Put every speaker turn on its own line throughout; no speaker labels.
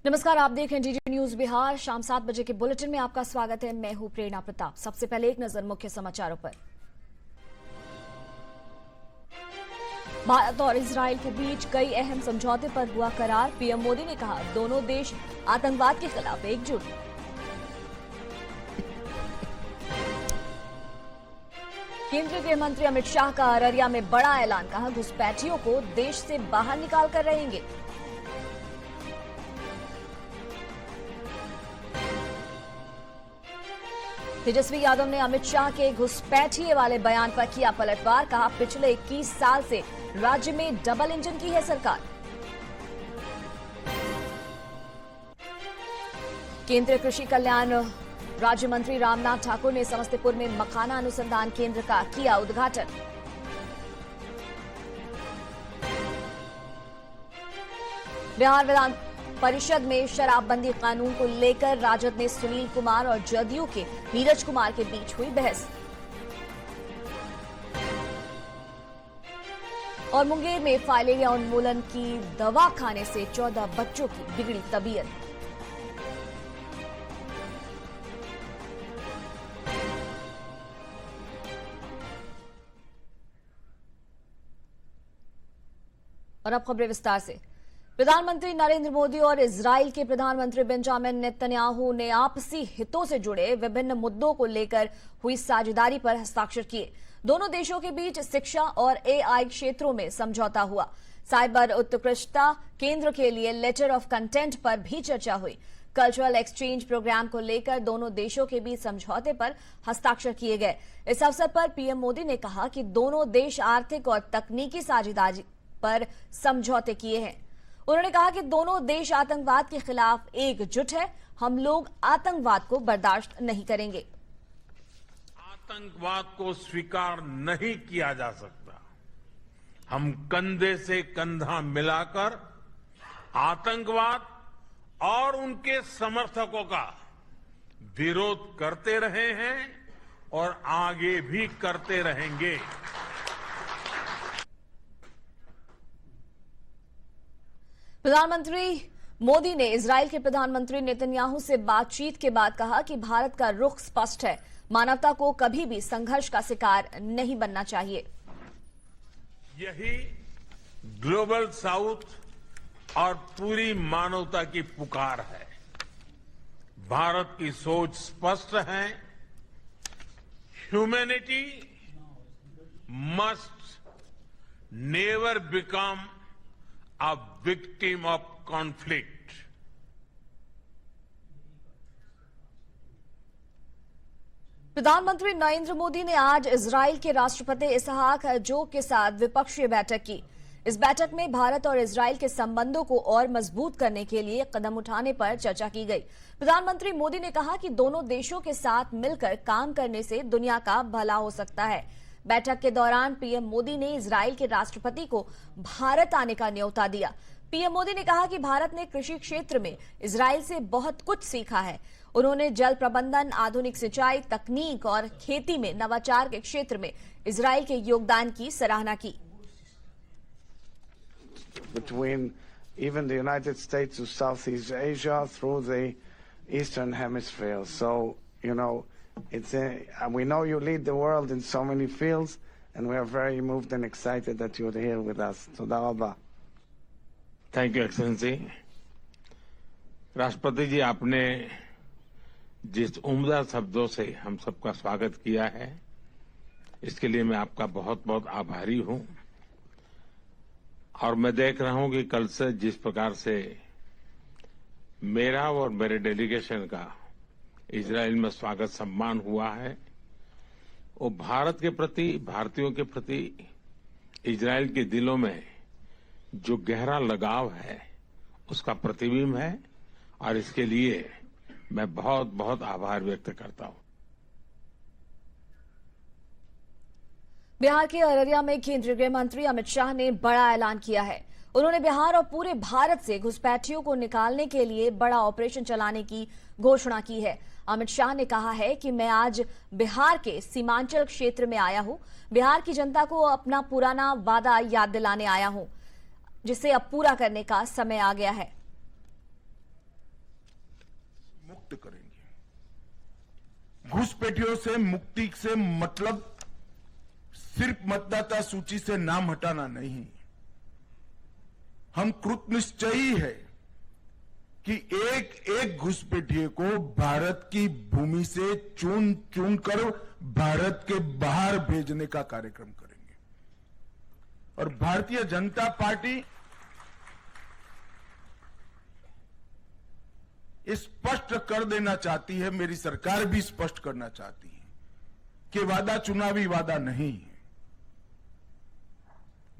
नमस्कार, आप देख रहे हैं डीडी न्यूज बिहार। शाम 7 बजे के बुलेटिन में आपका स्वागत है। मैं हूं प्रेरणा प्रताप। सबसे पहले एक नजर मुख्य समाचारों पर। भारत और इजराइल के बीच कई अहम समझौते पर हुआ करार। पीएम मोदी ने कहा, दोनों देश आतंकवाद के खिलाफ एकजुट। केंद्रीय गृह मंत्री अमित शाह का अररिया में बड़ा ऐलान। कहा, घुसपैठियों को देश से बाहर निकाल कर रहेंगे। तेजस्वी यादव ने अमित शाह के घुसपैठिए वाले बयान पर किया पलटवार। कहा, पिछले 21 साल से राज्य में डबल इंजन की है सरकार। केंद्रीय कृषि कल्याण राज्य मंत्री रामनाथ ठाकुर ने समस्तीपुर में मखाना अनुसंधान केंद्र का किया उद्घाटन। बिहार विधान परिषद में शराबबंदी कानून को लेकर राजद ने सुनील कुमार और जदयू के नीरज कुमार के बीच हुई बहस। और मुंगेर में फाइलेरिया उन्मूलन की दवा खाने से 14 बच्चों की बिगड़ी तबीयत। और अब खबरें विस्तार से। प्रधानमंत्री नरेंद्र मोदी और इजराइल के प्रधानमंत्री बेंजामिन नेतन्याहू ने आपसी हितों से जुड़े विभिन्न मुद्दों को लेकर हुई साझेदारी पर हस्ताक्षर किए। दोनों देशों के बीच शिक्षा और एआई क्षेत्रों में समझौता हुआ। साइबर उत्कृष्टता केंद्र के लिए लेटर ऑफ कंटेंट पर भी चर्चा हुई। कल्चरल एक्सचेंज प्रोग्राम को लेकर दोनों देशों के बीच समझौते पर हस्ताक्षर किए गए। इस अवसर पर पीएम मोदी ने कहा कि दोनों देश आर्थिक और तकनीकी साझेदारी पर समझौते किए हैं। उन्होंने कहा कि दोनों देश आतंकवाद के खिलाफ एकजुट है। हम लोग आतंकवाद को बर्दाश्त नहीं करेंगे।
आतंकवाद को स्वीकार नहीं किया जा सकता। हम कंधे से कंधा मिलाकर आतंकवाद और उनके समर्थकों का विरोध करते रहे हैं और आगे भी करते रहेंगे।
प्रधानमंत्री मोदी ने इजराइल के प्रधानमंत्री नेतन्याहू से बातचीत के बाद कहा कि भारत का रुख स्पष्ट है। मानवता को कभी भी संघर्ष का शिकार नहीं बनना चाहिए।
यही ग्लोबल साउथ और पूरी मानवता की पुकार है। भारत की सोच स्पष्ट है। Humanity must never become a victim of conflict.
प्रधानमंत्री नरेंद्र मोदी ने आज इजराइल के राष्ट्रपति इसहाक हेर्जोग के साथ द्विपक्षीय बैठक की। इस बैठक में भारत और इजराइल के संबंधों को और मजबूत करने के लिए कदम उठाने पर चर्चा की गई। प्रधानमंत्री मोदी ने कहा कि दोनों देशों के साथ मिलकर काम करने से दुनिया का भला हो सकता है। बैठक के दौरान पीएम मोदी ने इजराइल के राष्ट्रपति को भारत आने का न्योता दिया। पीएम मोदी ने कहा कि भारत ने कृषि क्षेत्र में इजराइल से बहुत कुछ सीखा है। उन्होंने जल प्रबंधन, आधुनिक सिंचाई तकनीक और खेती में नवाचार के क्षेत्र में इजराइल के योगदान की सराहना की।
Between even the United States to Southeast Asia through the Eastern Hemisphere. So, you know, we know you lead the world in so many fields, and we are very moved and excited that you're here with us. Toda rabba.
Thank you, Excellency. राष्ट्रपति जी, आपने जिस उम्दा शब्दों से हम सबका स्वागत किया है, इसके लिए मैं आपका बहुत बहुत आभारी हूं। और मैं देख रहा हूं कि कल से जिस प्रकार से मेरा और मेरे डेलीगेशन का इजराइल में स्वागत सम्मान हुआ है, वो भारत के प्रति, भारतीयों के प्रति इजराइल के दिलों में जो गहरा लगाव है उसका प्रतिबिंब है। और इसके लिए मैं बहुत बहुत आभार व्यक्त करता हूं।
बिहार के अररिया में केंद्रीय गृह मंत्री अमित शाह ने बड़ा ऐलान किया है। उन्होंने बिहार और पूरे भारत से घुसपैठियों को निकालने के लिए बड़ा ऑपरेशन चलाने की घोषणा की है। अमित शाह ने कहा है कि मैं आज बिहार के सीमांचल क्षेत्र में आया हूं। बिहार की जनता को अपना पुराना वादा याद दिलाने आया हूं, जिसे अब पूरा करने का समय आ गया है।
मुक्त करेंगे। घुसपैठियों से मुक्ति से मतलब सिर्फ मतदाता सूची से नाम हटाना नहीं, हम कृतनिश्चयी है कि एक एक घुसपैठिए को भारत की भूमि से चुन चुन कर भारत के बाहर भेजने का कार्यक्रम करेंगे। और भारतीय जनता पार्टी स्पष्ट कर देना चाहती है, मेरी सरकार भी स्पष्ट करना चाहती है कि वादा चुनावी वादा नहीं है।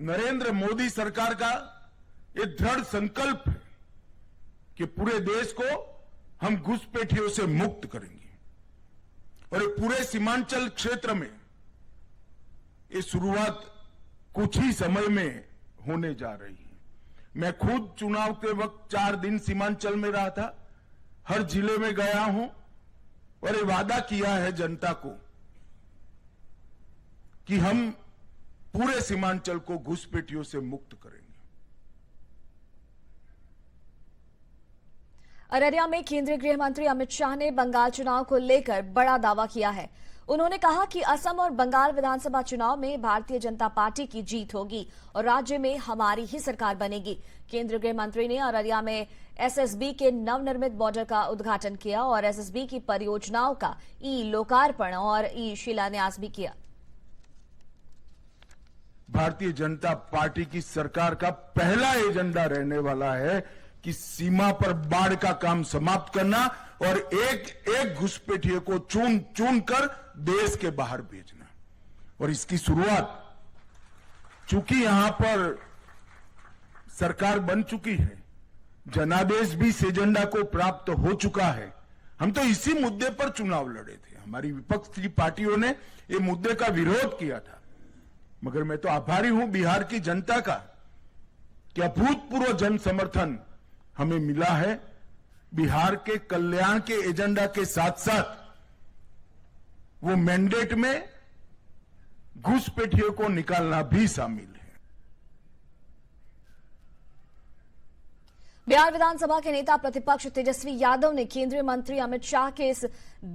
नरेंद्र मोदी सरकार का ये दृढ़ संकल्प है कि पूरे देश को हम घुसपैठियों से मुक्त करेंगे और ये पूरे सीमांचल क्षेत्र में ये शुरुआत कुछ ही समय में होने जा रही है। मैं खुद चुनाव के वक्त 4 दिन सीमांचल में रहा था, हर जिले में गया हूं और ये वादा किया है जनता को कि हम पूरे सीमांचल को घुसपैठियों से मुक्त करेंगे।
अररिया में केंद्रीय गृह मंत्री अमित शाह ने बंगाल चुनाव को लेकर बड़ा दावा किया है। उन्होंने कहा कि असम और बंगाल विधानसभा चुनाव में भारतीय जनता पार्टी की जीत होगी और राज्य में हमारी ही सरकार बनेगी। केंद्रीय गृह मंत्री ने अररिया में एसएसबी के नवनिर्मित बॉर्डर का उद्घाटन किया और एसएसबी की परियोजनाओं का ई लोकार्पण और ई शिलान्यास भी किया।
भारतीय जनता पार्टी की सरकार का पहला एजेंडा रहने वाला है कि सीमा पर बाढ़ का काम समाप्त करना और एक एक घुसपैठिए को चुन चुन कर देश के बाहर भेजना। और इसकी शुरुआत, चूंकि यहां पर सरकार बन चुकी है, जनादेश भी इस एजेंडा को प्राप्त हो चुका है, हम तो इसी मुद्दे पर चुनाव लड़े थे। हमारी विपक्ष की पार्टियों ने ये मुद्दे का विरोध किया था, मगर मैं तो आभारी हूं बिहार की जनता का कि अभूतपूर्व जन समर्थन हमें मिला है। बिहार के कल्याण के एजेंडा के साथ साथ वो मैंडेट में घुसपैठियों को निकालना भी शामिल है।
बिहार विधानसभा के नेता प्रतिपक्ष तेजस्वी यादव ने केंद्रीय मंत्री अमित शाह के इस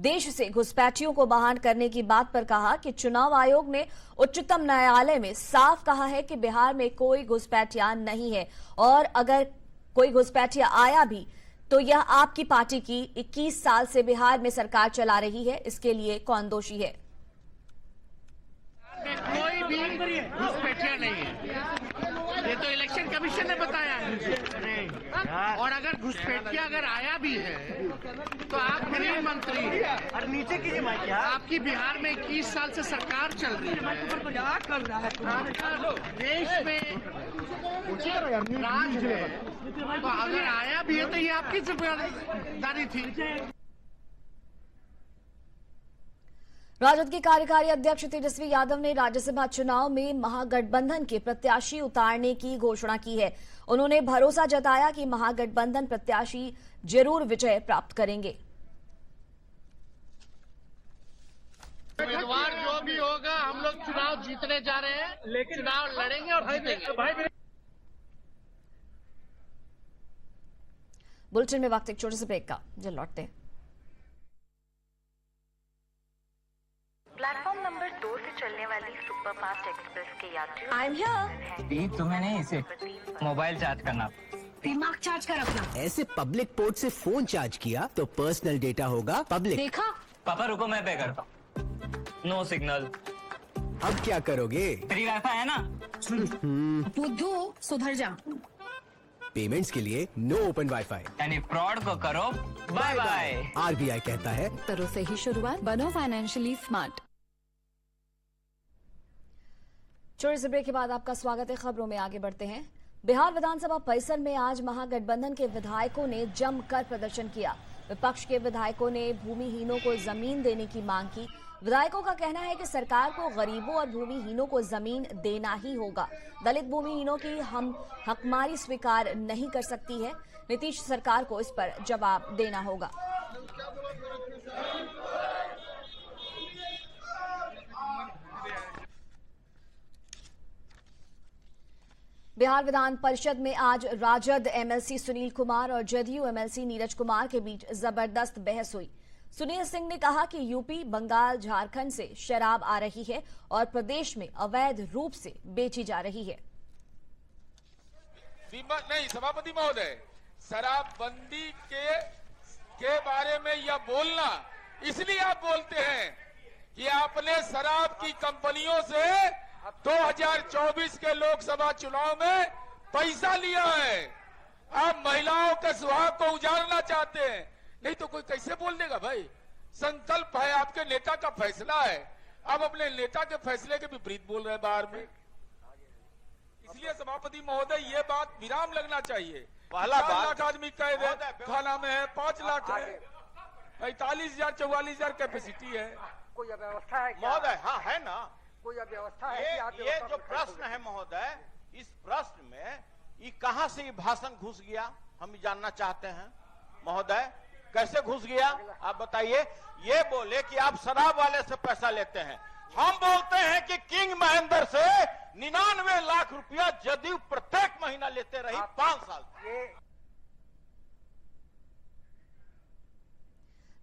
देश से घुसपैठियों को बाहर करने की बात पर कहा कि चुनाव आयोग ने उच्चतम न्यायालय में साफ कहा है कि बिहार में कोई घुसपैठिया नहीं है और अगर कोई घुसपैठिया आया भी तो यह आपकी पार्टी की 21 साल से बिहार में सरकार चला रही है, इसके लिए कौन दोषी है?
कोई भी घुसपैठिया नहीं है, ये तो इलेक्शन कमीशन ने बताया है। और अगर घुसपैठिया अगर आया भी है तो आप गृह मंत्री और नीचे की आपकी बिहार में 21 साल से सरकार चल रही है, क्या कर रहा है देश में राज है, तो अगर आया भी है तो ये आपकी जिम्मेदारी थी।
राजद के कार्यकारी अध्यक्ष तेजस्वी यादव ने राज्यसभा चुनाव में महागठबंधन के प्रत्याशी उतारने की घोषणा की है। उन्होंने भरोसा जताया कि महागठबंधन प्रत्याशी जरूर विजय प्राप्त करेंगे।
उम्मीदवार जो भी होगा, हम लोग चुनाव जीतने जा रहे हैं, लेकिन चुनाव लड़ेंगे और जीतेंगे।
बुलेटिन में वक्त एक छोटे से ब्रेक का, जल्द लौटते हैं।
प्लेटफॉर्म नंबर 2 से चलने वाली सुपरफास्ट एक्सप्रेस के यात्रियों
आई एम हियर।
तुम्हें नहीं, इसे मोबाइल चार्ज करना।
दिमाग चार्ज कर अपना।
ऐसे पब्लिक पोर्ट से फोन चार्ज किया तो पर्सनल डेटा होगा पब्लिक।
देखा?
पापा रुको, मैं पे करता हूँ। No signal.
अब क्या करोगे?
फ्री वाईफाई है ना।
बुद्धू सुधर जा।
पेमेंट्स के लिए नो ओपन वाईफाई,
यानी फ्रॉड को करो बाय बाय।
आरबीआई कहता है
करो सही शुरुआत, बनो फाइनेंशियली स्मार्ट।
छोटे से ब्रेक के बाद आपका स्वागत है। खबरों में आगे बढ़ते हैं। बिहार विधानसभा परिसर में आज महागठबंधन के विधायकों ने जमकर प्रदर्शन किया। विपक्ष के विधायकों ने भूमिहीनों को जमीन देने की मांग की। विधायकों का कहना है कि सरकार को गरीबों और भूमिहीनों को जमीन देना ही होगा। दलित भूमिहीनों की हम हकमारी स्वीकार नहीं कर सकती है। नीतीश सरकार को इस पर जवाब देना होगा। बिहार विधान परिषद में आज राजद एमएलसी सुनील कुमार और जदयू एमएलसी नीरज कुमार के बीच जबरदस्त बहस हुई। सुनील सिंह ने कहा कि यूपी, बंगाल, झारखंड से शराब आ रही है और प्रदेश में अवैध रूप से बेची जा रही है।
नहीं सभापति महोदय, शराबबंदी के बारे में यह बोलना इसलिए आप बोलते हैं कि आपने शराब की कंपनियों से 2024 के लोकसभा चुनाव में पैसा लिया है। आप महिलाओं के सुहाग को उजाड़ना चाहते हैं, नहीं तो कोई कैसे बोल देगा भाई। संकल्प है, आपके नेता का फैसला है, आप अपने नेता के फैसले के विपरीत बोल रहे हैं बाहर में। इसलिए सभापति महोदय ये बात विराम लगना चाहिए। 4 लाख आदमी कैद है, थाना में है, 5 लाख है, 45,000 44,000 कैपेसिटी है।
कोई व्यवस्था है
महोदय? हाँ है ना,
कोई व्यवस्था है?
ये जो प्रश्न है महोदय, इस प्रश्न में ये कहां से ये भाषण घुस गया, हम जानना चाहते हैं महोदय। कैसे घुस गया आप बताइए। ये बोले कि आप शराब वाले से पैसा लेते हैं, हम बोलते हैं कि किंग महेंद्र से 99 लाख रुपया जदयू प्रत्येक महीना लेते रही 5 साल।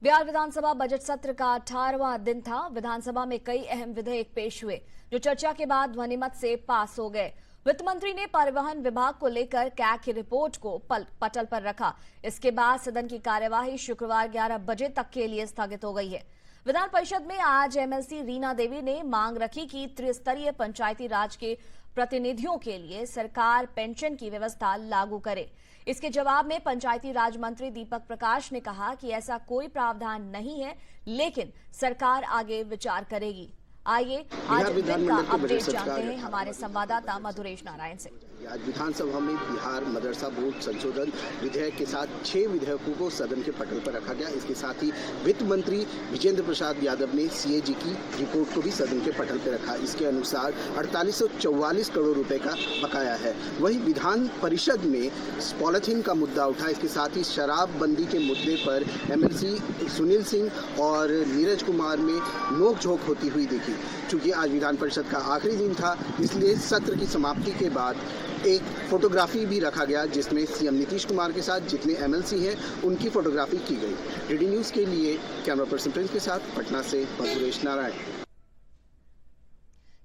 बिहार विधानसभा बजट सत्र का 18वां दिन था। विधानसभा में कई अहम विधेयक पेश हुए जो चर्चा के बाद ध्वनिमत से पास हो गए। वित्त मंत्री ने परिवहन विभाग को लेकर कैग की रिपोर्ट को पटल पर रखा। इसके बाद सदन की कार्यवाही शुक्रवार 11 बजे तक के लिए स्थगित हो गई है। विधान परिषद में आज एमएलसी रीना देवी ने मांग रखी कि त्रिस्तरीय पंचायती राज के प्रतिनिधियों के लिए सरकार पेंशन की व्यवस्था लागू करे। इसके जवाब में पंचायती राज मंत्री दीपक प्रकाश ने कहा कि ऐसा कोई प्रावधान नहीं है, लेकिन सरकार आगे विचार करेगी। आइए आज दिन का अपडेट जानते हैं हमारे संवाददाता मधुरेश नारायण से।
आज विधानसभा में बिहार मदरसा बोर्ड संशोधन विधेयक के साथ 6 विधेयकों को सदन के पटल पर रखा गया। इसके साथ ही वित्त मंत्री विजेंद्र प्रसाद यादव ने सीएजी की रिपोर्ट को भी सदन के पटल पर रखा। इसके अनुसार 4844 करोड़ रुपए का बकाया है। वहीं विधान परिषद में पॉलिथीन का मुद्दा उठा। इसके साथ ही शराबबंदी के मुद्दे पर एमएलसी सुनील सिंह और नीरज कुमार में नोकझोंक होती हुई देखी। चूंकि आज विधान परिषद का आखिरी दिन था, इसलिए सत्र की समाप्ति के बाद एक फोटोग्राफी भी रखा गया, जिसमें सीएम नीतीश कुमार के साथ जितने एमएलसी हैं उनकी फोटोग्राफी की गई। डीडी न्यूज के लिए कैमरा पर्सन प्रिंस के साथ पटना से मधुरेश नारायण।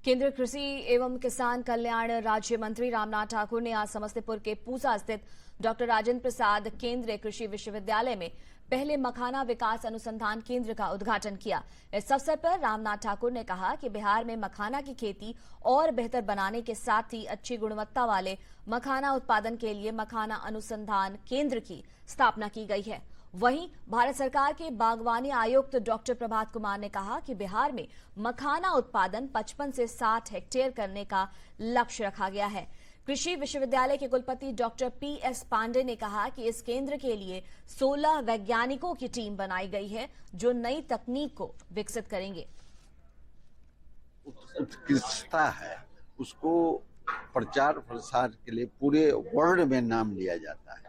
केंद्रीय कृषि एवं किसान कल्याण राज्य मंत्री रामनाथ ठाकुर ने आज समस्तीपुर के पूसा स्थित डॉक्टर राजेंद्र प्रसाद केंद्रीय कृषि विश्वविद्यालय में पहले मखाना विकास अनुसंधान केंद्र का उद्घाटन किया। इस अवसर पर रामनाथ ठाकुर ने कहा कि बिहार में मखाना की खेती और बेहतर बनाने के साथ ही अच्छी गुणवत्ता वाले मखाना उत्पादन के लिए मखाना अनुसंधान केंद्र की स्थापना की गई है। वहीं भारत सरकार के बागवानी आयुक्त डॉक्टर प्रभात कुमार ने कहा कि बिहार में मखाना उत्पादन 55 से 60 हेक्टेयर करने का लक्ष्य रखा गया है। कृषि विश्वविद्यालय के कुलपति डॉक्टर पीएस पांडे ने कहा कि इस केंद्र के लिए 16 वैज्ञानिकों की टीम बनाई गई है जो नई तकनीक को विकसित करेंगे।
उत्कृष्टता है, उसको प्रचार प्रसार के लिए पूरे वर्ल्ड में नाम लिया जाता है।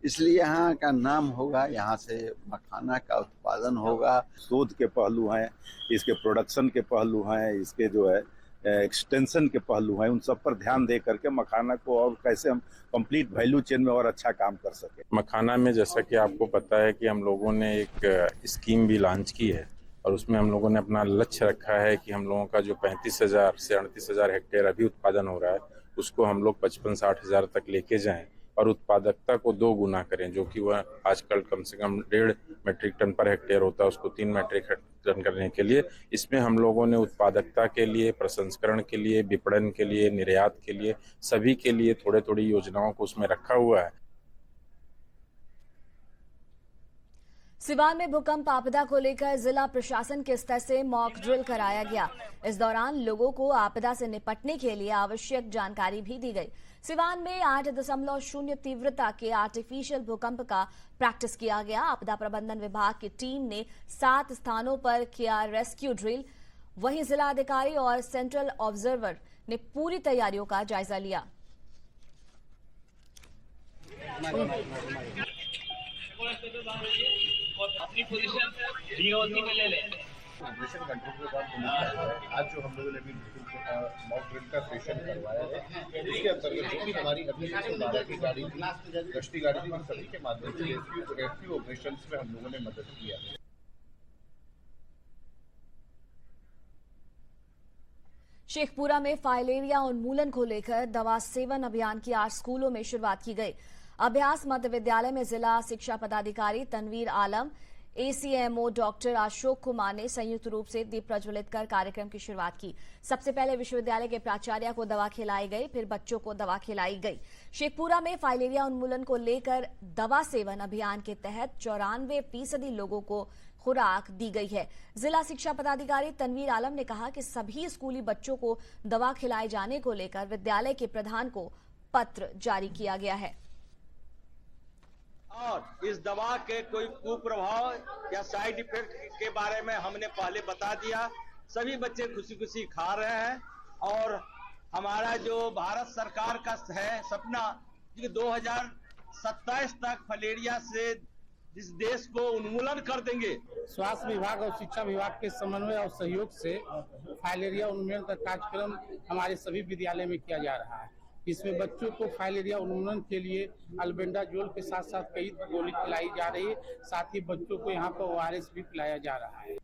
इसलिए यहाँ का नाम होगा, यहाँ से मखाना का उत्पादन होगा।
शोध के पहलू हैं, इसके प्रोडक्शन के पहलू हैं, इसके जो है एक्सटेंशन के पहलू हैं, उन सब पर ध्यान दे करके मखाना को और कैसे हम कंप्लीट वैल्यू चेन में और अच्छा काम कर सके।
मखाना में जैसा कि आपको पता है कि हम लोगों ने एक स्कीम भी लॉन्च की है और उसमें हम लोगों ने अपना लक्ष्य रखा है कि हम लोगों का जो 35,000 से 38,000 हेक्टेयर अभी उत्पादन हो रहा है उसको हम लोग 55-60 हजार तक लेके जाएं और उत्पादकता को 2 गुना करें, जो कि वह आजकल कम से कम 1.5 मेट्रिक टन पर हेक्टेयर होता है, उसको 3 मेट्रिक टन करने के लिए इसमें हम लोगों ने उत्पादकता के लिए, प्रसंस्करण के लिए, विपणन के लिए, निर्यात के लिए, सभी के लिए थोड़ी योजनाओं को उसमें रखा हुआ है।
सिवान में भूकंप आपदा को लेकर जिला प्रशासन के स्तर से मॉक ड्रिल कराया गया। इस दौरान लोगों को आपदा से निपटने के लिए आवश्यक जानकारी भी दी गई। सिवान में 8.0 तीव्रता के आर्टिफिशियल भूकंप का प्रैक्टिस किया गया। आपदा प्रबंधन विभाग की टीम ने 7 स्थानों पर किया रेस्क्यू ड्रिल। वहीं जिला अधिकारी और सेंट्रल ऑब्जर्वर ने पूरी तैयारियों का जायजा लिया।
अपनी पोजीशन में ले ले।
ऑपरेशन कंट्रोल के बाद पुलिस का है। आज जो हम लोगों ने भी मॉक ड्रिल का सेशन करवाया है, उसके अंतर्गत जो भी हमारी अभी 112 की गाड़ी थी, गश्ती गाड़ी थी, उन सभी के माध्यम से रेस्क्यू ऑपरेशन में हम लोगों ने मदद किया है।
शेखपुरा में फाइलेरिया उन्मूलन को लेकर दवा सेवन अभियान की 8 स्कूलों में शुरुआत की गई। अभ्यास मध्य विद्यालय में जिला शिक्षा पदाधिकारी तनवीर आलम, एसीएमओ डॉक्टर अशोक कुमार ने संयुक्त रूप से दीप प्रज्वलित कर कार्यक्रम की शुरुआत की। सबसे पहले विश्वविद्यालय के प्राचार्य को दवा खिलाई गई, फिर बच्चों को दवा खिलाई गई। शेखपुरा में फाइलेरिया उन्मूलन को लेकर दवा सेवन अभियान के तहत 94% लोगों को खुराक दी गई है। जिला शिक्षा पदाधिकारी तनवीर आलम ने कहा कि सभी स्कूली बच्चों को दवा खिलाए जाने को लेकर विद्यालय के प्रधान को पत्र जारी किया गया है
और इस दवा के कोई कुप्रभाव या साइड इफेक्ट के बारे में हमने पहले बता दिया। सभी बच्चे खुशी खुशी खा रहे हैं और हमारा जो भारत सरकार का है सपना कि 2027 तक फलेरिया से इस देश को उन्मूलन कर देंगे।
स्वास्थ्य विभाग और शिक्षा विभाग के समन्वय और सहयोग से फाइलेरिया उन्मूलन का कार्यक्रम हमारे सभी विद्यालय में किया जा रहा है। इसमें बच्चों को फाइलेरिया उन्मूलन के लिए अल्बेंडाजोल के साथ साथ कई गोली खिलाई जा रही है। साथ ही बच्चों को यहाँ पर ORS भी पिलाया जा रहा है।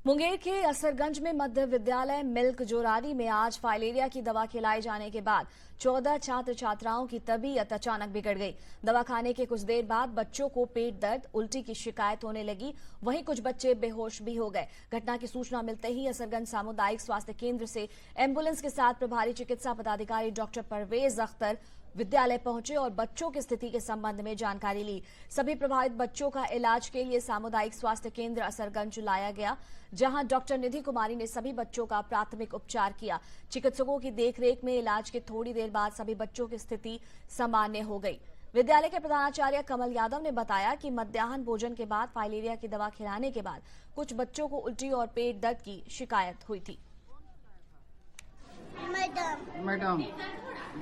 मुंगेर के असरगंज में मध्य विद्यालय मिल्क जोरारी में आज फाइलेरिया की दवा खिलाए जाने के बाद 14 छात्र छात्राओं की तबीयत अचानक बिगड़ गई। दवा खाने के कुछ देर बाद बच्चों को पेट दर्द, उल्टी की शिकायत होने लगी। वहीं कुछ बच्चे बेहोश भी हो गए। घटना की सूचना मिलते ही असरगंज सामुदायिक स्वास्थ्य केंद्र से एम्बुलेंस के साथ प्रभारी चिकित्सा पदाधिकारी डॉक्टर परवेज अख्तर विद्यालय पहुंचे और बच्चों की स्थिति के संबंध में जानकारी ली। सभी प्रभावित बच्चों का इलाज के लिए सामुदायिक स्वास्थ्य केंद्र असरगंज लाया गया, जहां डॉक्टर निधि कुमारी ने सभी बच्चों का प्राथमिक उपचार किया। चिकित्सकों की देखरेख में इलाज के थोड़ी देर बाद सभी बच्चों की स्थिति सामान्य हो गई। विद्यालय के प्रधानाचार्य कमल यादव ने बताया कि मध्याह्न भोजन के बाद फाइलेरिया की दवा खिलाने के बाद कुछ बच्चों को उल्टी और पेट दर्द की शिकायत हुई थी।
मैडम,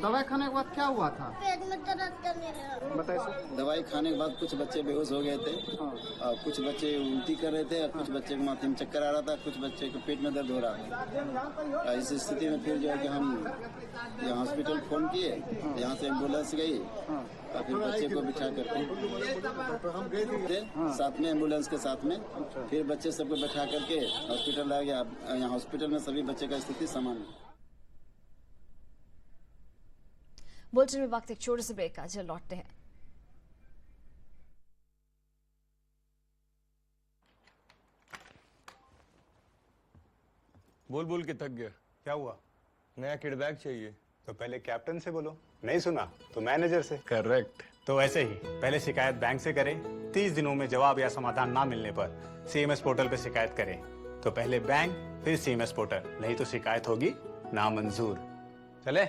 दवाई खाने के बाद क्या हुआ था?
पेट में दर्द करने लगा।
बताइए सर।
दवाई खाने के बाद कुछ बच्चे बेहोश हो गए थे और कुछ बच्चे उल्टी कर रहे थे और कुछ बच्चे को माथे में चक्कर आ रहा था, कुछ बच्चे को पेट में दर्द हो रहा था। इस स्थिति में फिर जो है कि हम यहाँ हॉस्पिटल फोन किए, यहाँ से एम्बुलेंस गई और फिर बच्चे को बिठा करके साथ में एम्बुलेंस के साथ में फिर बच्चे सबको बैठा करके हॉस्पिटल लाया गया। यहाँ हॉस्पिटल में सभी बच्चे का स्थिति सामान्य।
बुलेटिन में वक्त एक छोटे से ब्रेक का, जल्द लौटते हैं।
बोल बोल के थक गया। क्या हुआ? नया किड बैग चाहिए। तो पहले कैप्टन से बोलो। नहीं सुना तो मैनेजर से। करेक्ट।
तो ऐसे ही पहले शिकायत बैंक से करें, 30 दिनों में जवाब या समाधान ना मिलने पर CMS पोर्टल पे शिकायत करें। तो पहले बैंक फिर CMS पोर्टल, नहीं तो शिकायत होगी नामंजूर। चले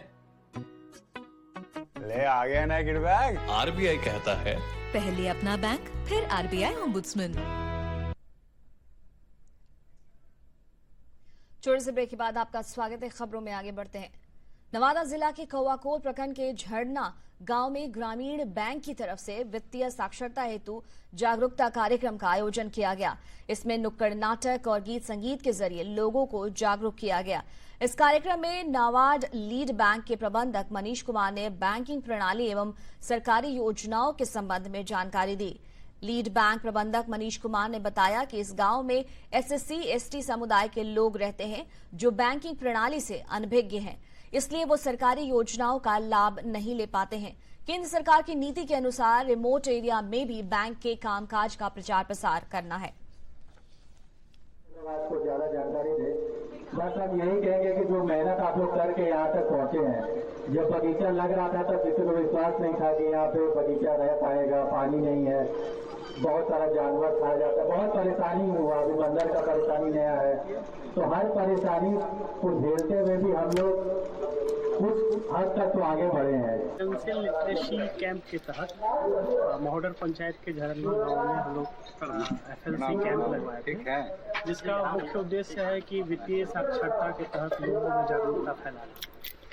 ले आ गया ना किड बैग।
RBI कहता है
पहले अपना बैंक फिर RBI ओम्बुड्समैन।
छोटे से ब्रेक के बाद आपका स्वागत है। खबरों में आगे बढ़ते हैं। नवादा जिला के कौआकोट प्रखंड के झरना गांव में ग्रामीण बैंक की तरफ से वित्तीय साक्षरता हेतु जागरूकता कार्यक्रम का आयोजन किया गया। इसमें नुक्कड़ नाटक और गीत संगीत के जरिए लोगों को जागरूक किया गया। इस कार्यक्रम में नाबार्ड लीड बैंक के प्रबंधक मनीष कुमार ने बैंकिंग प्रणाली एवं सरकारी योजनाओं के संबंध में जानकारी दी। लीड बैंक प्रबंधक मनीष कुमार ने बताया कि इस गांव में SC ST समुदाय के लोग रहते हैं जो बैंकिंग प्रणाली से अनभिज्ञ हैं, इसलिए वो सरकारी योजनाओं का लाभ नहीं ले पाते हैं। केंद्र सरकार की नीति के अनुसार रिमोट एरिया में भी बैंक के कामकाज का प्रचार प्रसार करना है।
आपको ज्यादा जानकारी दे, बस हम यही कहेंगे कि जो मेहनत आप लोग करके यहाँ तक पहुँचे हैं, जब बगीचा लग रहा था तो किसी को विश्वास नहीं था कि यहाँ पे बगीचा रह पाएगा, पानी नहीं है, बहुत सारा जानवर खा जाता है, बहुत परेशानी हुआ। अभी बंदर का परेशानी नया है, तो हर परेशानी को झेलते हुए भी हम लोग कुछ हद तक तो आगे बढ़े हैं।
फाइनेंशियल लिटरेसी कैंप के तहत महोदर पंचायत के झरना गाँव में हम लोग FLC कैंप लगवाए थे, जिसका मुख्य उद्देश्य है कि वित्तीय साक्षरता के तहत लोगों में जागरूकता फैलाना,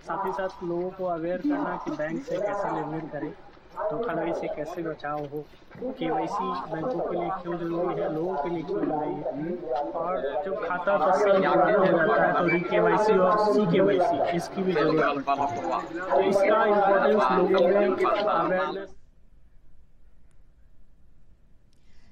साथ ही साथ लोगों को अवेयर करना कि बैंक से कैसे लेन देन करें
धोखाधड़ी से कैसे बचाव हो, केवाईसी बैंकों के लिए क्यों जरूरी है, लोगों के लिए क्यों जरूरी है, और जब खाता 10 साल बाद बंद हो जाता है तो री-केवाईसी और सी-केवाईसी इसकी भी जरूरत पड़ती है। तो इसका इम्पोर्टेंस लोगों में अवेयरनेस।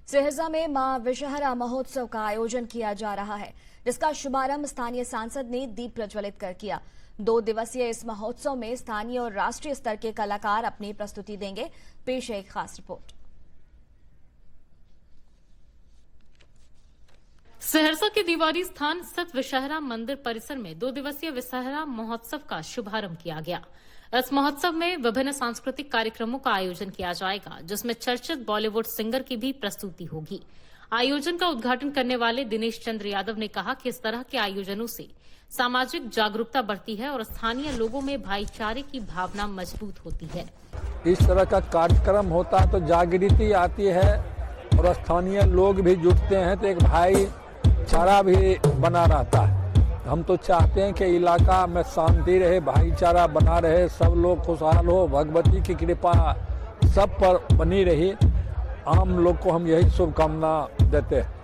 सहरसा में मां विषहरा महोत्सव का आयोजन किया जा रहा है, जिसका शुभारंभ स्थानीय सांसद ने दीप प्रज्वलित कर किया। 2 दिवसीय इस महोत्सव में स्थानीय और राष्ट्रीय स्तर के कलाकार अपनी प्रस्तुति देंगे। पेश है एक खास रिपोर्ट।
सहरसा के दीवारी स्थान स्थित विषहरा मंदिर परिसर में 2 दिवसीय विषहरा महोत्सव का शुभारंभ किया गया। इस महोत्सव में विभिन्न सांस्कृतिक कार्यक्रमों का आयोजन किया जाएगा, जिसमें चर्चित बॉलीवुड सिंगर की भी प्रस्तुति होगी। आयोजन का उद्घाटन करने वाले दिनेश चंद्र यादव ने कहा कि इस तरह के आयोजनों से सामाजिक जागरूकता बढ़ती है और स्थानीय लोगों में भाईचारे की भावना मजबूत होती है।
इस तरह का कार्यक्रम होता है तो जागृति आती है और स्थानीय लोग भी जुटते हैं, तो एक भाईचारा भी बना रहता है। हम तो चाहते हैं कि इलाका में शांति रहे, भाईचारा बना रहे, सब लोग खुशहाल हो, भगवती की कृपा सब पर बनी रही। आम लोग को हम यही शुभकामना देते हैं।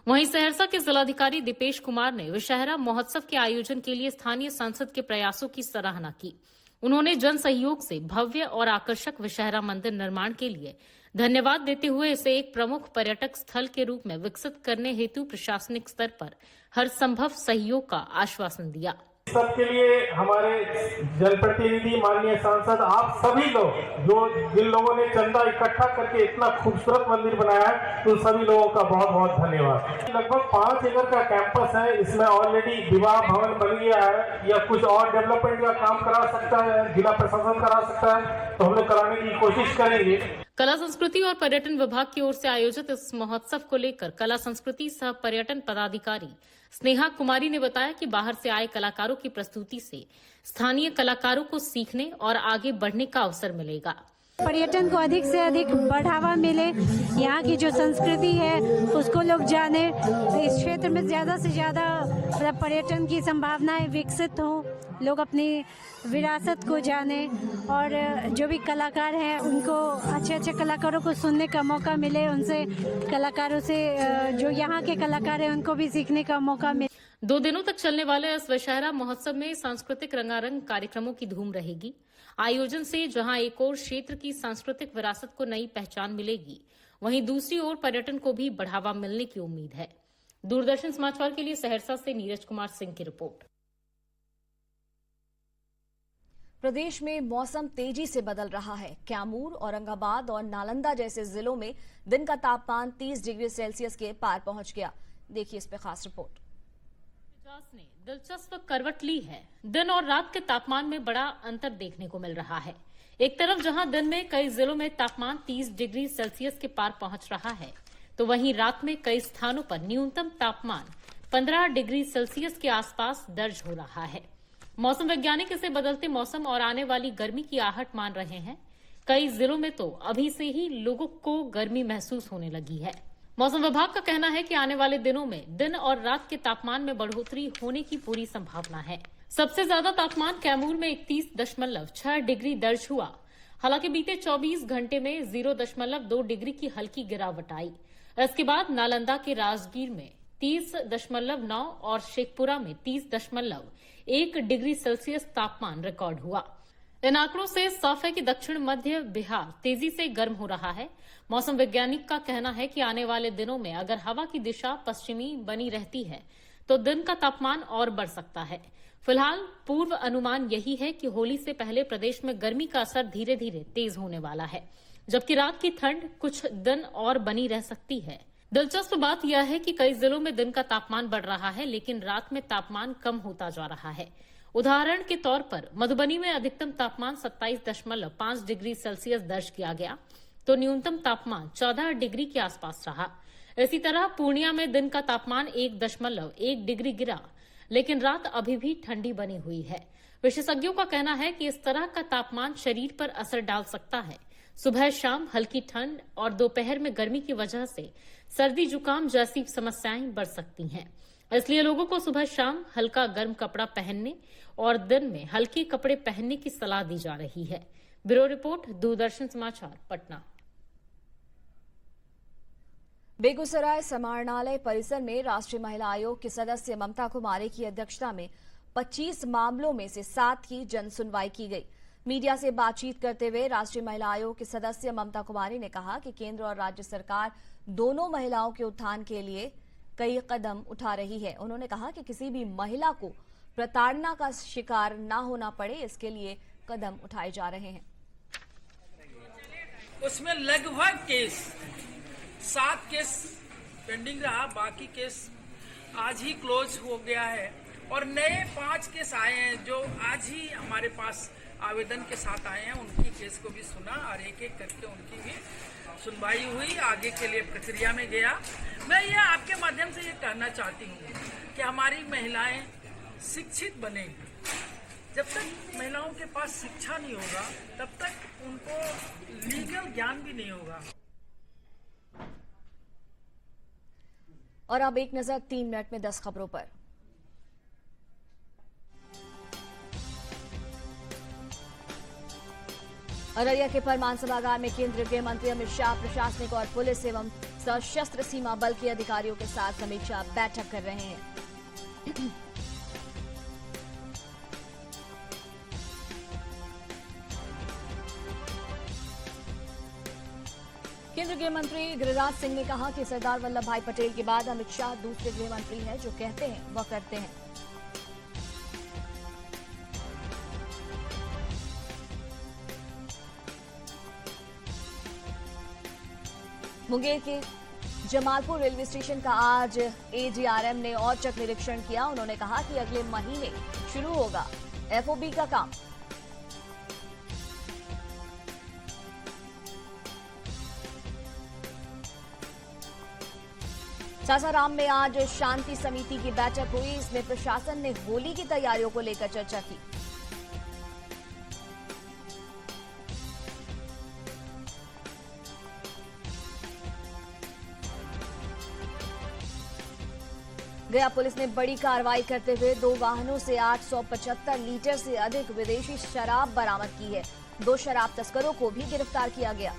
वहीं सहरसा के जिलाधिकारी दीपेश कुमार ने विषहरा महोत्सव के आयोजन के लिए स्थानीय सांसद के प्रयासों की सराहना की। उन्होंने जन सहयोग से भव्य और आकर्षक विषहरा मंदिर निर्माण के लिए धन्यवाद देते हुए इसे एक प्रमुख पर्यटक स्थल के रूप में विकसित करने हेतु प्रशासनिक स्तर पर हर संभव सहयोग का आश्वासन दिया।
सबके लिए हमारे जनप्रतिनिधि, माननीय सांसद, आप सभी लोग जिन लोगों ने चंदा इकट्ठा करके इतना खूबसूरत मंदिर बनाया है, तो सभी लोगों का बहुत बहुत धन्यवाद। लगभग 5 एकड़ का कैंपस है, इसमें ऑलरेडी विवाह भवन बन गया है, या कुछ और डेवलपमेंट का काम करा सकता है, जिला प्रशासन करा सकता है, तो हम लोग कराने की कोशिश करेंगे।
कला संस्कृति और पर्यटन विभाग की ओर से आयोजित इस महोत्सव को लेकर कला संस्कृति सह पर्यटन पदाधिकारी स्नेहा कुमारी ने बताया कि बाहर से आए कलाकारों की प्रस्तुति से स्थानीय कलाकारों को सीखने और आगे बढ़ने का अवसर मिलेगा।
पर्यटन को अधिक से अधिक बढ़ावा मिले, यहाँ की जो संस्कृति है उसको लोग जाने, इस क्षेत्र में ज्यादा से ज्यादा मतलब पर्यटन की संभावनाएं विकसित हों, लोग अपनी विरासत को जाने और जो भी कलाकार हैं उनको अच्छे कलाकारों को सुनने का मौका मिले, उनसे कलाकारों से जो यहाँ के कलाकार हैं उनको भी सीखने का मौका मिले।
2 दिनों तक चलने वाले इस विषहरा महोत्सव में सांस्कृतिक रंगारंग कार्यक्रमों की धूम रहेगी। आयोजन से जहां एक ओर क्षेत्र की सांस्कृतिक विरासत को नई पहचान मिलेगी, वहीं दूसरी ओर पर्यटन को भी बढ़ावा मिलने की उम्मीद है। दूरदर्शन समाचार के लिए सहरसा से नीरज कुमार सिंह की रिपोर्ट।
प्रदेश में मौसम तेजी से बदल रहा है। कैमूर, औरंगाबाद और नालंदा जैसे जिलों में दिन का तापमान 30 डिग्री सेल्सियस के पार पहुंच गया। देखिए इस पे खास रिपोर्ट।
ने दिलचस्प करवट ली है। दिन और रात के तापमान में बड़ा अंतर देखने को मिल रहा है। एक तरफ जहां दिन में कई जिलों में तापमान 30 डिग्री सेल्सियस के पार पहुंच रहा है, तो वहीं रात में कई स्थानों पर न्यूनतम तापमान 15 डिग्री सेल्सियस के आसपास दर्ज हो रहा है। मौसम वैज्ञानिक इसे बदलते मौसम और आने वाली गर्मी की आहट मान रहे हैं। कई जिलों में तो अभी से ही लोगों को गर्मी महसूस होने लगी है। मौसम विभाग का कहना है कि आने वाले दिनों में दिन और रात के तापमान में बढ़ोतरी होने की पूरी संभावना है। सबसे ज्यादा तापमान कैमूर में 31.6 डिग्री दर्ज हुआ। हालांकि बीते 24 घंटे में 0.2 डिग्री की हल्की गिरावट आई। इसके बाद नालंदा के राजगीर में 30.9 और शेखपुरा में 30.1 डिग्री सेल्सियस तापमान रिकॉर्ड हुआ। इन आंकड़ों से साफ है कि दक्षिण मध्य बिहार तेजी से गर्म हो रहा है। मौसम वैज्ञानिक का कहना है कि आने वाले दिनों में अगर हवा की दिशा पश्चिमी बनी रहती है तो दिन का तापमान और बढ़ सकता है। फिलहाल पूर्व अनुमान यही है कि होली से पहले प्रदेश में गर्मी का असर धीरे धीरे तेज होने वाला है, जबकि रात की ठंड कुछ दिन और बनी रह सकती है। दिलचस्प बात यह है कि कई जिलों में दिन का तापमान बढ़ रहा है, लेकिन रात में तापमान कम होता जा रहा है। उदाहरण के तौर पर मधुबनी में अधिकतम तापमान 27.5 डिग्री सेल्सियस दर्ज किया गया, तो न्यूनतम तापमान 14 डिग्री के आसपास रहा। इसी तरह पूर्णिया में दिन का तापमान 1.1 डिग्री गिरा, लेकिन रात अभी भी ठंडी बनी हुई है। विशेषज्ञों का कहना है कि इस तरह का तापमान शरीर पर असर डाल सकता है। सुबह शाम हल्की ठंड और दोपहर में गर्मी की वजह से सर्दी जुकाम जैसी समस्याएं बढ़ सकती हैं। इसलिए लोगों को सुबह शाम हल्का गर्म कपड़ा पहनने और दिन में हल्के कपड़े पहनने की सलाह दी जा रही है। ब्यूरो रिपोर्ट, दूरदर्शन समाचार, पटना।
बेगूसराय समाहरणालय परिसर में राष्ट्रीय महिला आयोग की सदस्य ममता कुमारी की अध्यक्षता में 25 मामलों में से 7 की जन सुनवाई की गई। मीडिया से बातचीत करते हुए राष्ट्रीय महिला आयोग की सदस्य ममता कुमारी ने कहा कि केंद्र और राज्य सरकार दोनों महिलाओं के उत्थान के लिए कई कदम उठा रही है। उन्होंने कहा कि किसी भी महिला को प्रताड़ना का शिकार न होना पड़े, इसके लिए कदम उठाए जा रहे हैं।
उसमें लगभग 7 केस पेंडिंग रहा, बाकी केस आज ही क्लोज हो गया है और नए 5 केस आए हैं जो आज ही हमारे पास आवेदन के साथ आए हैं। उनकी केस को भी सुना और एक एक करके उनकी भी सुनवाई हुई, आगे के लिए प्रक्रिया में गया। मैं ये आपके माध्यम से ये कहना चाहती हूँ कि हमारी महिलाएं शिक्षित बने। जब तक महिलाओं के पास शिक्षा नहीं होगा तब तक उनको लीगल ज्ञान भी नहीं होगा।
और अब एक नजर 3 मिनट में 10 खबरों पर। अररिया के परमान सभागार में केंद्रीय गृह मंत्री अमित शाह प्रशासनिक और पुलिस एवं सशस्त्र सीमा बल के अधिकारियों के साथ समीक्षा बैठक कर रहे हैं। केंद्रीय गृह मंत्री गिरिराज सिंह ने कहा कि सरदार वल्लभ भाई पटेल के बाद अमित शाह दूसरे गृह मंत्री हैं जो कहते हैं वह करते हैं। मुंगेर के जमालपुर रेलवे स्टेशन का आज एडीआरएम ने औचक निरीक्षण किया। उन्होंने कहा कि अगले महीने शुरू होगा एफओबी का काम। सासाराम में आज शांति समिति की बैठक हुई। इसमें प्रशासन ने होली की तैयारियों को लेकर चर्चा की। गया पुलिस ने बड़ी कार्रवाई करते हुए 2 वाहनों से 875 लीटर से अधिक विदेशी शराब बरामद की है। 2 शराब तस्करों को भी गिरफ्तार किया गया।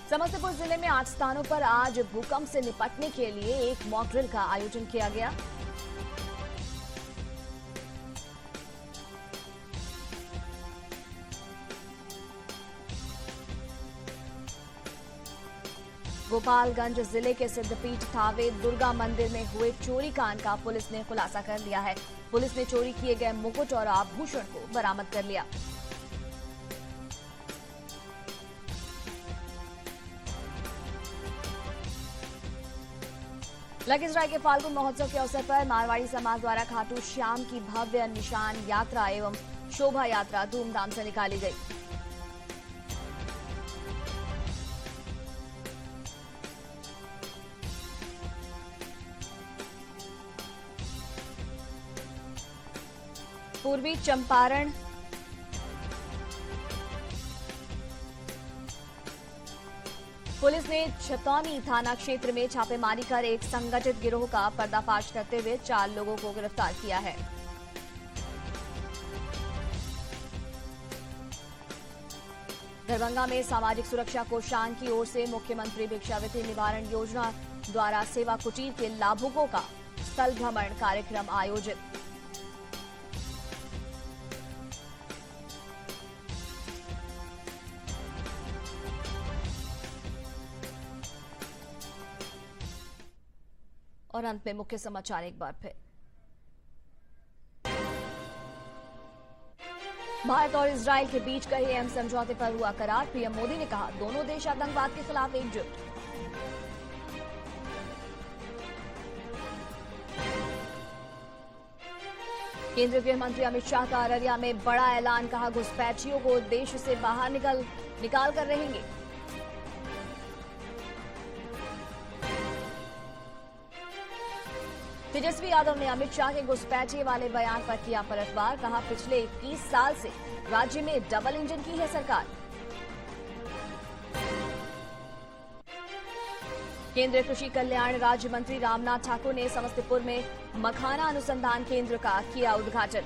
समस्तीपुर जिले में 8 स्थानों पर आज भूकंप से निपटने के लिए एक मॉक ड्रिल का आयोजन किया गया। गोपालगंज जिले के सिद्धपीठ थावे दुर्गा मंदिर में हुए चोरी कांड का पुलिस ने खुलासा कर लिया है। पुलिस ने चोरी किए गए मुकुट और आभूषण को बरामद कर लिया। लखीसराय के फाल्गुन महोत्सव के अवसर पर मारवाड़ी समाज द्वारा खाटू श्याम की भव्य निशान यात्रा एवं शोभा यात्रा धूमधाम से निकाली गई। पूर्वी चंपारण पुलिस ने छतौनी थाना क्षेत्र में छापेमारी कर एक संगठित गिरोह का पर्दाफाश करते हुए 4 लोगों को गिरफ्तार किया है। दरभंगा में सामाजिक सुरक्षा कोषांग की ओर से मुख्यमंत्री भिक्षावृत्ति निवारण योजना द्वारा सेवा कुटीर के लाभुकों का स्थल भ्रमण कार्यक्रम आयोजित। और अंत में मुख्य समाचार एक बार फिर। भारत और इजराइल के बीच कई अहम समझौते पर हुआ करार। पीएम मोदी ने कहा दोनों देश आतंकवाद के खिलाफ एकजुट। केंद्रीय गृह मंत्री अमित शाह का अररिया में बड़ा ऐलान, कहा घुसपैठियों को देश से बाहर निकाल कर रहेंगे। तेजस्वी यादव ने अमित शाह के घुसपैठिए वाले बयान पर किया पलटवार, कहा पिछले 21 साल से राज्य में डबल इंजन की है सरकार। केंद्रीय कृषि कल्याण राज्य मंत्री रामनाथ ठाकुर ने समस्तीपुर में मखाना अनुसंधान केंद्र का किया उद्घाटन।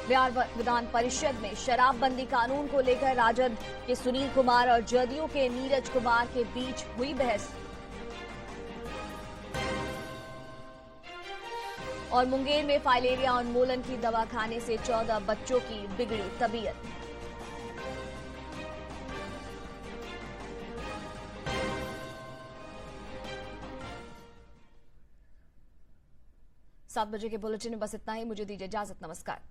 बिहार विधान परिषद में शराबबंदी कानून को लेकर राजद के सुनील कुमार और जदयू के नीरज कुमार के बीच हुई बहस। और मुंगेर में फाइलेरिया उन्मूलन की दवा खाने से 14 बच्चों की बिगड़ी तबीयत। सात बजे के बुलेटिन में बस इतना ही। मुझे दीजिए इजाजत। नमस्कार।